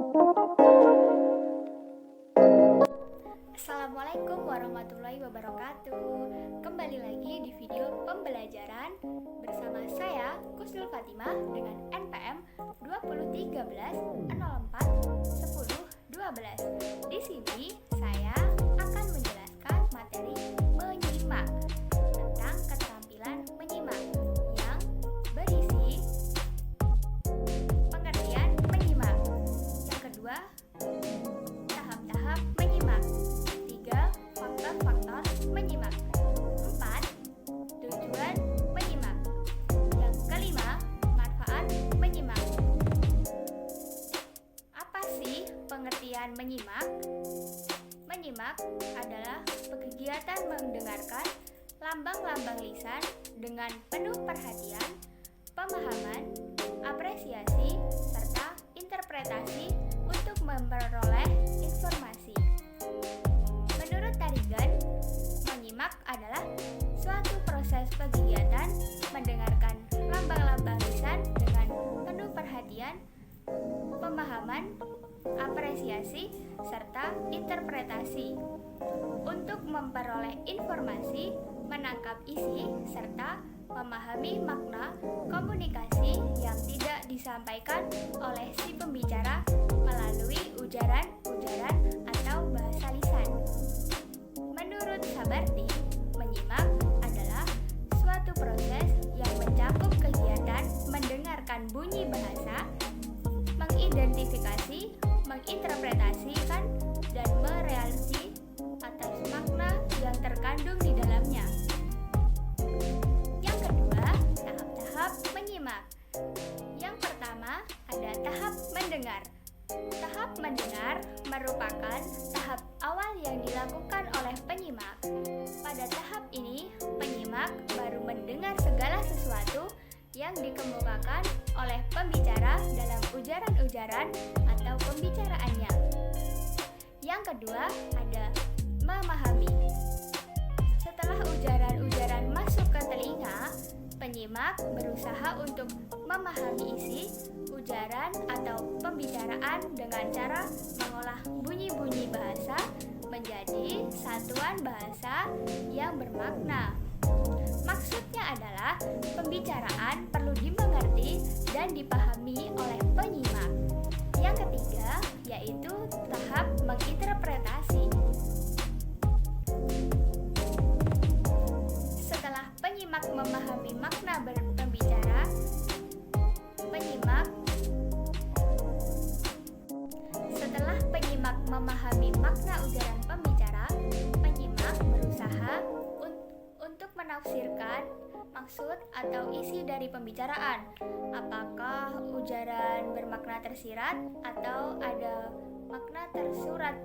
Assalamualaikum warahmatullahi wabarakatuh. Kembali lagi di video pembelajaran bersama saya Kusnul Fatimah dengan NPM 2013 04 10 12. Di sini saya akan menjelaskan materi menyimak tentang keterampilan menyimak yang berisi pengertian menyimak. Yang kedua, tahap-tahap menyimak. 3. Faktor-faktor menyimak. 4. Tujuan menyimak. Yang kelima, manfaat menyimak. Apa sih pengertian menyimak? Menyimak adalah kegiatan mendengarkan lambang-lambang lisan dengan penuh perhatian, pemahaman, apresiasi, serta interpretasi untuk memperoleh informasi. Menurut Tarigan, menyimak adalah suatu proses kegiatan mendengarkan lambang-lambang lisan dengan penuh perhatian, pemahaman, apresiasi, serta interpretasi untuk memperoleh informasi, menangkap isi, serta memahami makna komunikasi yang tidak disampaikan oleh si pembicara melalui ujaran-ujaran atau bahasa lisan. Menurut Sabarti, menyimak adalah suatu proses yang mencakup kegiatan mendengarkan bunyi bahasa, mengidentifikasi, menginterpretasikan, dan merealisasi atas makna yang terkandung di dalamnya. Yang kedua, tahap-tahap menyimak. Yang pertama, ada tahap mendengar. Tahap mendengar merupakan tahap awal yang dilakukan oleh penyimak. Pada tahap ini, penyimak baru mendengar segala sesuatu yang dikemukakan oleh pembicara dalam ujaran-ujaran atau pembicaraannya. Yang kedua, ada memahami. Setelah ujaran-ujaran masuk ke telinga, penyimak berusaha untuk memahami isi ujaran atau pembicaraan dengan cara mengolah bunyi-bunyi bahasa menjadi satuan bahasa yang bermakna. Maksudnya adalah pembicaraan perlu dimengerti dan dipahami oleh penyimak. Yang ketiga, yaitu tahap menginterpretasi. Setelah penyimak memahami makna berpembicara, memahami makna ujaran pembicara, penyimak berusaha untuk menafsirkan maksud atau isi dari pembicaraan. Apakah ujaran bermakna tersirat atau ada makna tersurat?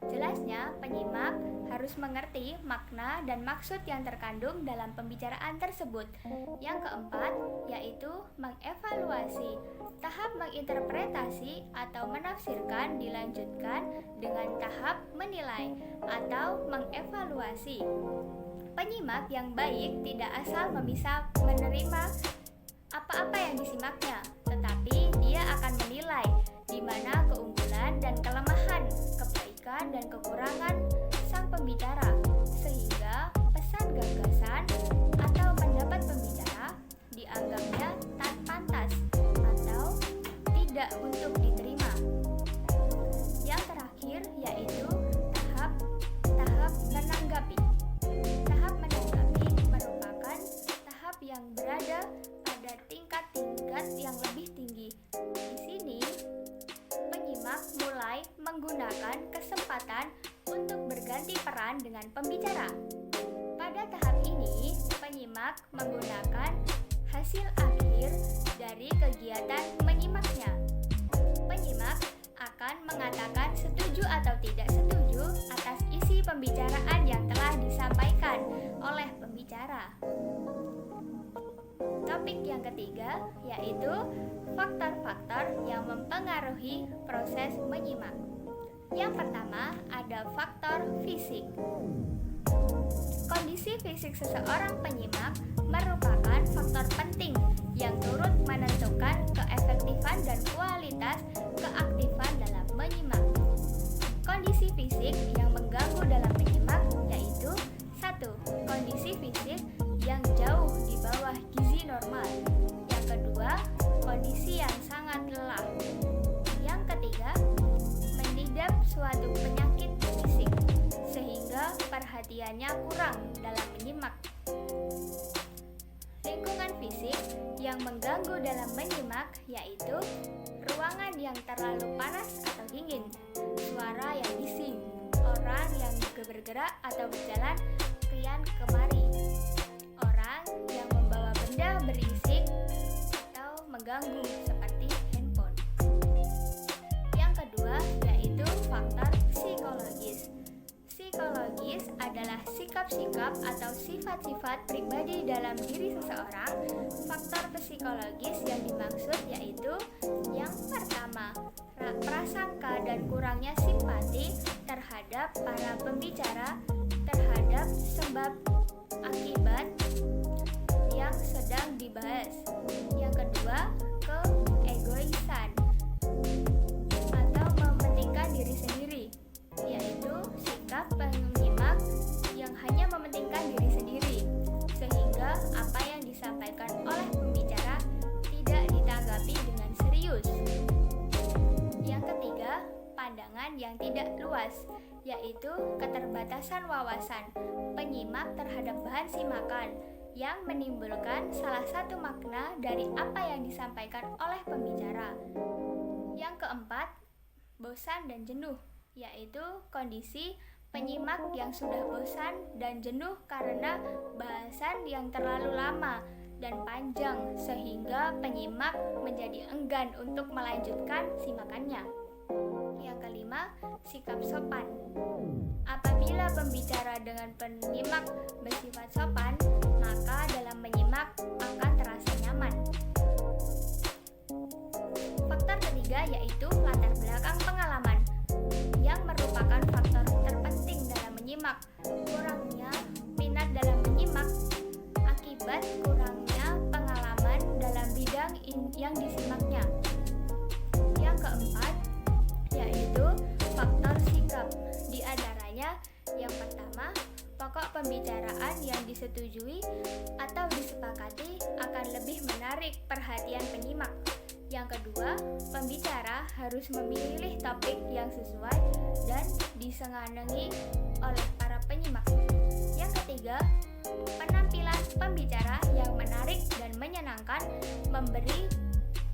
Jelasnya, penyimak harus mengerti makna dan maksud yang terkandung dalam pembicaraan tersebut. Yang keempat, yaitu mengevaluasi. Tahap menginterpretasi atau menafsirkan dilanjutkan dengan tahap menilai atau mengevaluasi. Penyimak yang baik tidak asal menerima apa-apa yang disimaknya, tetapi dia akan menilai di mana keunggulan dan kelemahan, kebaikan dan kekurangan sang pembicara, sehingga pesan, gagasan, atau pendapat pembicara dianggapnya tak pantas atau tidak untuk diterima. Yang terakhir yaitu tahap menanggapi. Tahap menanggapi merupakan tahap yang berada pada tingkat-tingkat yang lebih tinggi. Di sini, penyimak mulai menggunakan kesempatan untuk berganti peran dengan pembicara. Pada tahap ini, penyimak menggunakan hasil akhir dari kegiatan menyimaknya. Penyimak akan mengatakan setuju atau tidak setuju atas isi pembicaraan yang telah disampaikan oleh pembicara. Topik yang ketiga yaitu faktor-faktor yang mempengaruhi proses menyimak. Yang pertama ada faktor fisik. Kondisi fisik seseorang penyimak merupakan faktor penting yang turut menentukan keefektifan dan kualitas keaktifan fisik yang mengganggu dalam menyimak yaitu 1. Kondisi fisik yang jauh di bawah gizi normal. Yang kedua, kondisi yang sangat lelah. Yang ketiga, mengidap suatu penyakit fisik sehingga perhatiannya kurang dalam menyimak. Lingkungan fisik yang mengganggu dalam menyimak yaitu ruangan yang terlalu panas atau dingin, suara yang bising, orang yang bergerak atau berjalan kian kemari, orang yang membawa benda berisik atau mengganggu seperti handphone. Yang kedua yaitu faktor psikologis. Psikologis adalah sikap-sikap atau sifat-sifat pribadi dalam diri seseorang. Faktor psikologis yang dimaksud yaitu yang pertama, prasangka dan kurangnya simpati terhadap para pembicara terhadap sebab akibat yang sedang dibahas. Yang kedua, keegoisan atau mementingkan diri sendiri, yaitu sikap penyimak yang hanya mementingkan diri sendiri sehingga apa yang disampaikan oleh pembicara tidak ditanggapi dengan serius. Yang ketiga, pandangan yang tidak luas, yaitu keterbatasan wawasan penyimak terhadap bahan simakan yang menimbulkan salah satu makna dari apa yang disampaikan oleh pembicara. Yang keempat, bosan dan jenuh, yaitu kondisi penyimak yang sudah bosan dan jenuh karena bahasan yang terlalu lama dan panjang sehingga penyimak menjadi enggan untuk melanjutkan simakannya. Yang kelima, sikap sopan. Apabila pembicara dengan penyimak bersifat sopan, maka dalam menyimak akan terasa nyaman. Faktor ketiga yaitu latar belakang pengalaman, yang merupakan faktor terpenting dalam menyimak. Kurangnya minat dalam menyimak akibat kurangnya pengalaman dalam bidang yang disimaknya. Yang keempat yaitu faktor sikap. Di antaranya yang pertama, pokok pembicaraan yang disetujui atau disepakati akan lebih menarik perhatian penyimak. Yang kedua, pembicara harus memilih topik yang sesuai dan disenangi oleh para penyimak. Yang ketiga, penampilan pembicara yang menarik dan menyenangkan memberi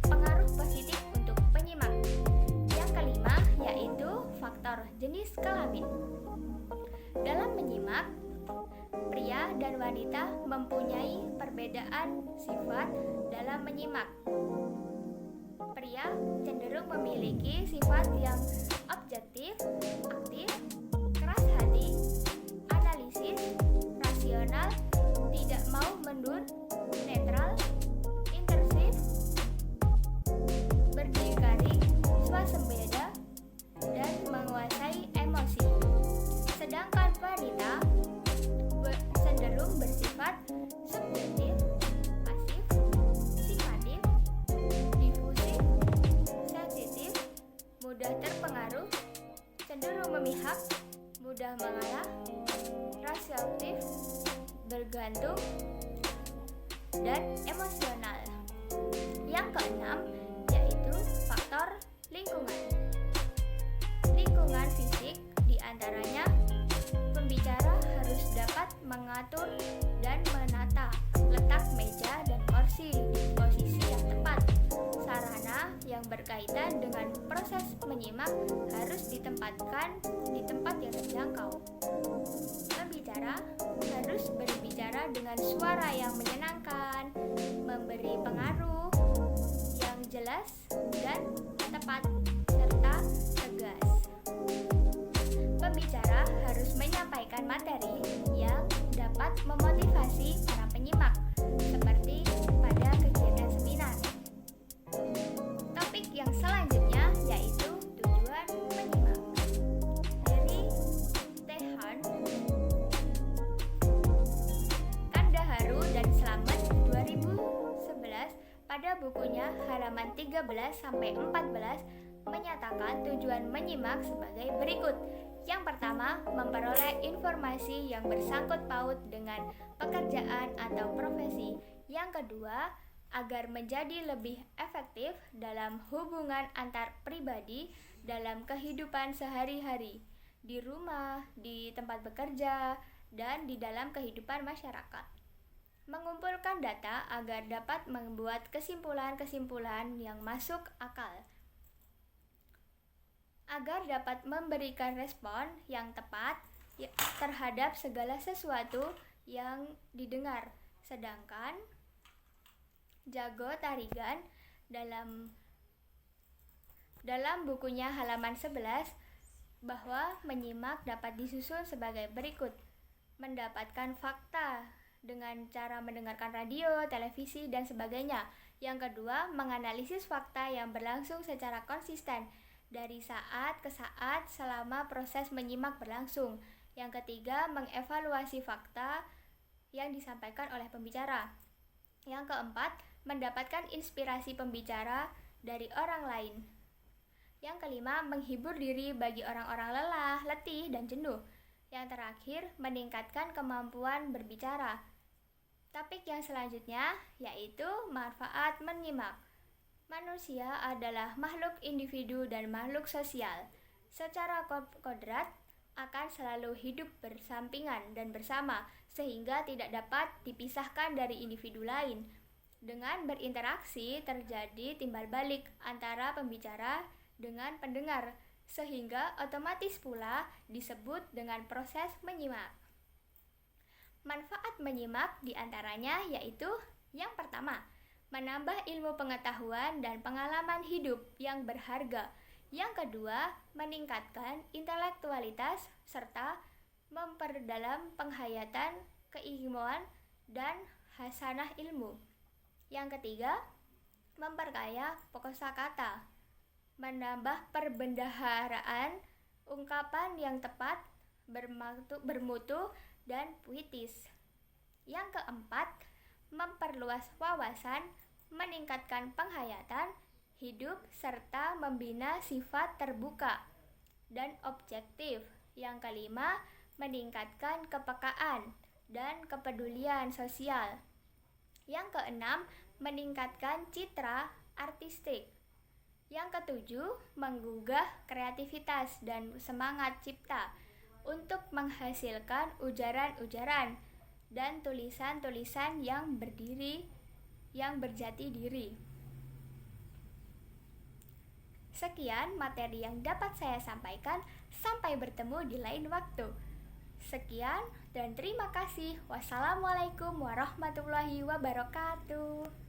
pengaruh positif untuk penyimak. Yang kelima, yaitu faktor jenis kelamin. Dalam menyimak, pria dan wanita mempunyai perbedaan sifat dalam menyimak. Pria cenderung memiliki sifat yang objektif, aktif, keras hati, analisis, rasional, tidak mau mundur, netral, intensif, berdikari, swasembada, dan menguasai emosi. Sedangkan wanita cenderung bersifat subjektif, pasif, simpatik, difusif, sensitif, mudah terpengaruh, cenderung memihak, mudah mengalah, reaktif, bergantung, dan emosional. Yang keenam yaitu faktor lingkungan. Lingkungan fisik diantaranya pembicara harus dapat mengatur dan menata letak meja dan kursi di posisi yang tepat. Sarana yang berkaitan dengan proses menyimak harus ditempatkan di tempat yang terjangkau. Pembicara harus berbicara dengan suara yang menyenangkan, memberi pengaruh yang jelas dan tepat, serta tegas. Pembicara harus menyampaikan materi yang dapat memotivasi para penyimak, seperti pada kegiatan seminar. Topik yang selanjutnya yaitu tujuan menyimak. Dari Tehan, Kandaharu dan Slamet 2011 pada bukunya halaman 13-14 menyatakan tujuan menyimak sebagai berikut. Yang pertama, memperoleh informasi yang bersangkut paut dengan pekerjaan atau profesi. Yang kedua, agar menjadi lebih efektif dalam hubungan antar pribadi dalam kehidupan sehari-hari, di rumah, di tempat bekerja, dan di dalam kehidupan masyarakat. Mengumpulkan data agar dapat membuat kesimpulan-kesimpulan yang masuk akal, agar dapat memberikan respon yang tepat terhadap segala sesuatu yang didengar. Sedangkan Jago Tarigan dalam bukunya halaman 11 bahwa menyimak dapat disusun sebagai berikut. Mendapatkan fakta dengan cara mendengarkan radio, televisi, dan sebagainya. Yang kedua, menganalisis fakta yang berlangsung secara konsisten dari saat ke saat selama proses menyimak berlangsung. Yang ketiga, mengevaluasi fakta yang disampaikan oleh pembicara. Yang keempat, mendapatkan inspirasi pembicara dari orang lain. Yang kelima, menghibur diri bagi orang-orang lelah, letih, dan jenuh. Yang terakhir, meningkatkan kemampuan berbicara. Topik yang selanjutnya yaitu manfaat menyimak. Manusia adalah makhluk individu dan makhluk sosial. Secara kodrat akan selalu hidup bersampingan dan bersama, sehingga tidak dapat dipisahkan dari individu lain. Dengan berinteraksi terjadi timbal balik antara pembicara dengan pendengar, sehingga otomatis pula disebut dengan proses menyimak. Manfaat menyimak diantaranya yaitu yang pertama, menambah ilmu pengetahuan dan pengalaman hidup yang berharga. Yang kedua, meningkatkan intelektualitas serta memperdalam penghayatan keilmuan dan hasanah ilmu. Yang ketiga, memperkaya kosakata, menambah perbendaharaan ungkapan yang tepat, bermutu, dan puitis. Yang keempat, memperluas wawasan, meningkatkan penghayatan hidup, serta membina sifat terbuka dan objektif. Yang kelima, meningkatkan kepekaan dan kepedulian sosial. Yang keenam, meningkatkan citra artistik. Yang ketujuh, menggugah kreativitas dan semangat cipta untuk menghasilkan ujaran-ujaran dan tulisan-tulisan yang berjati diri. Sekian materi yang dapat saya sampaikan. Sampai bertemu di lain waktu. Sekian dan terima kasih. Wassalamualaikum warahmatullahi wabarakatuh.